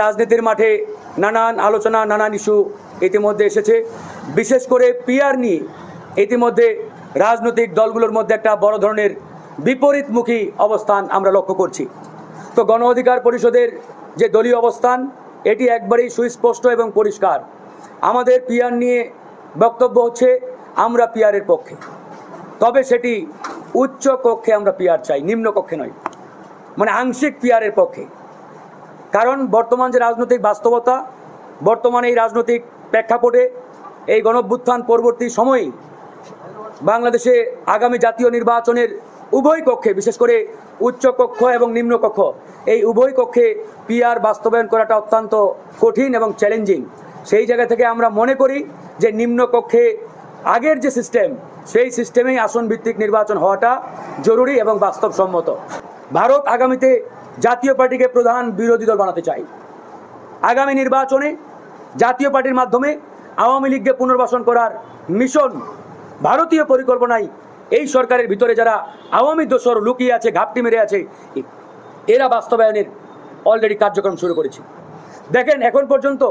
রাজনীতির মাঠে নানান আলোচনা নানান ইস্যু ইতিমধ্যে এসেছে। বিশেষ করে পিআর নিয়ে ইতিমধ্যে রাজনৈতিক দলগুলোর মধ্যে একটা বড় ধরনের বিপরীতমুখী অবস্থান আমরা লক্ষ্য করছি। তো গণ অধিকার পরিষদের যে দলীয় অবস্থান এটি একবারেই সুস্পষ্ট এবং পরিষ্কার। আমাদের পিআর নিয়ে বক্তব্য হচ্ছে আমরা পিআরের পক্ষে, তবে সেটি উচ্চ কক্ষে আমরা পিআর চাই, নিম্ন কক্ষে নয়, মানে আংশিক পিআরের পক্ষে। কারণ বর্তমান যে রাজনৈতিক বাস্তবতা, বর্তমানে এই রাজনৈতিক প্রেক্ষাপটে এই গণঅভ্যুত্থান পরবর্তী সময়ে বাংলাদেশে আগামী জাতীয় নির্বাচনের উভয় কক্ষে, বিশেষ করে উচ্চ কক্ষ এবং নিম্ন কক্ষ, এই উভয় কক্ষে পিআর বাস্তবায়ন করাটা অত্যন্ত কঠিন এবং চ্যালেঞ্জিং। সেই জায়গা থেকে আমরা মনে করি যে নিম্ন কক্ষে আগের যে সিস্টেম, সেই সিস্টেমেই আসন ভিত্তিক নির্বাচন হওয়াটা জরুরি এবং বাস্তবসম্মত। ভারত আগামীতে জাতীয় পার্টিকে প্রধান বিরোধী দল বানাতে চায়। আগামী নির্বাচনে জাতীয় পার্টির মাধ্যমে আওয়ামী লীগকে পুনর্বাসন করার মিশন ভারতীয় পরিকল্পনায় এই সরকারের ভিতরে যারা আওয়ামী দোসর লুকিয়ে আছে, ঘাপটি মেরে আছে, এরা বাস্তবায়নের অলরেডি কার্যক্রম শুরু করেছে। দেখেন, এখন পর্যন্ত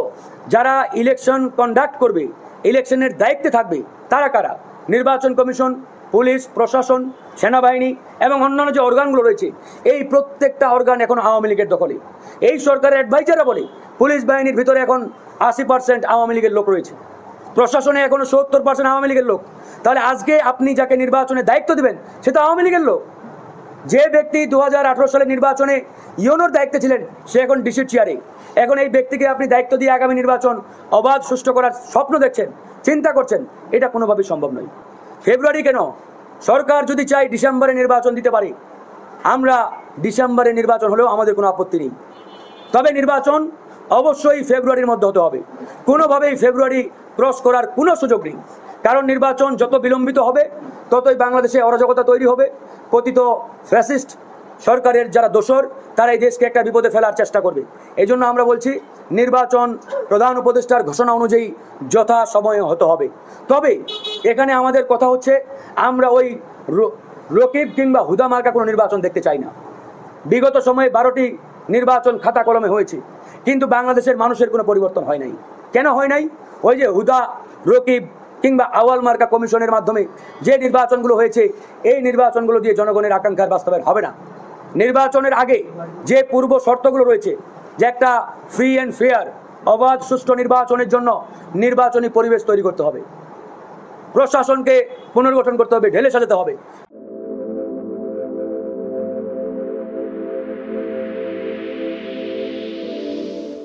যারা ইলেকশন কন্ডাক্ট করবে, ইলেকশনের দায়িত্বে থাকবে, তারা কারা? নির্বাচন কমিশন, পুলিশ, প্রশাসন, সেনাবাহিনী এবং অন্যান্য যে অর্গানগুলো রয়েছে, এই প্রত্যেকটা অর্গান এখন আওয়ামী লীগের দখলে। এই সরকারের অ্যাডভাইজাররা বলে পুলিশ বাহিনীর ভিতরে এখন 80% আওয়ামী লীগের লোক রয়েছে, প্রশাসনে এখনো 70% আওয়ামী লীগের লোক। তাহলে আজকে আপনি যাকে নির্বাচনের দায়িত্ব দেবেন সে তো আওয়ামী লীগের লোক। যে ব্যক্তি 2018 সালের নির্বাচনে ইউনোর দায়িত্বে ছিলেন সে এখন ডিসির চেয়ারে। এখন এই ব্যক্তিকে আপনি দায়িত্ব দিয়ে আগামী নির্বাচন অবাধ সুষ্ঠু করার স্বপ্ন দেখছেন, চিন্তা করছেন, এটা কোনোভাবেই সম্ভব নয়। ফেব্রুয়ারি কেন? সরকার যদি চাই ডিসেম্বরে নির্বাচন দিতে পারে, আমরা ডিসেম্বরে নির্বাচন হলেও আমাদের কোনো আপত্তি নেই। তবে নির্বাচন অবশ্যই ফেব্রুয়ারির মধ্যে হতে হবে। কোনোভাবেই ফেব্রুয়ারি ক্রস করার কোনো সুযোগ নেই। কারণ নির্বাচন যত বিলম্বিত হবে ততই বাংলাদেশে অরাজকতা তৈরি হবে। কথিত ফ্যাসিস্ট সরকারের যারা দোসর তারা এই দেশকে একটা বিপদে ফেলার চেষ্টা করবে। এই জন্য আমরা বলছি নির্বাচন প্রধান উপদেষ্টার ঘোষণা অনুযায়ী যথা সময়ে হতে হবে। তবে এখানে আমাদের কথা হচ্ছে আমরা ওই রকিব কিংবা হুদা মার্কা কোনো নির্বাচন দেখতে চাই না। বিগত সময়ে 12টি নির্বাচন খাতা কলমে হয়েছে, কিন্তু বাংলাদেশের মানুষের কোনো পরিবর্তন হয় নাই। কেন হয় নাই? ওই যে হুদা, রকিব কিংবা আওয়াল মার্কা কমিশনের মাধ্যমে যে নির্বাচনগুলো হয়েছে, এই নির্বাচনগুলো দিয়ে জনগণের আকাঙ্ক্ষার বাস্তবায়ন হবে না। নির্বাচনের আগে যে পূর্ব শর্তগুলো রয়েছে, যে একটা ফ্রি অ্যান্ড ফেয়ার অবাধ সুষ্ঠু নির্বাচনের জন্য নির্বাচনী পরিবেশ তৈরি করতে হবে, প্রশাসনকে পুনর্গঠন করতে হবে, ঢেলে সাজাতে হবে,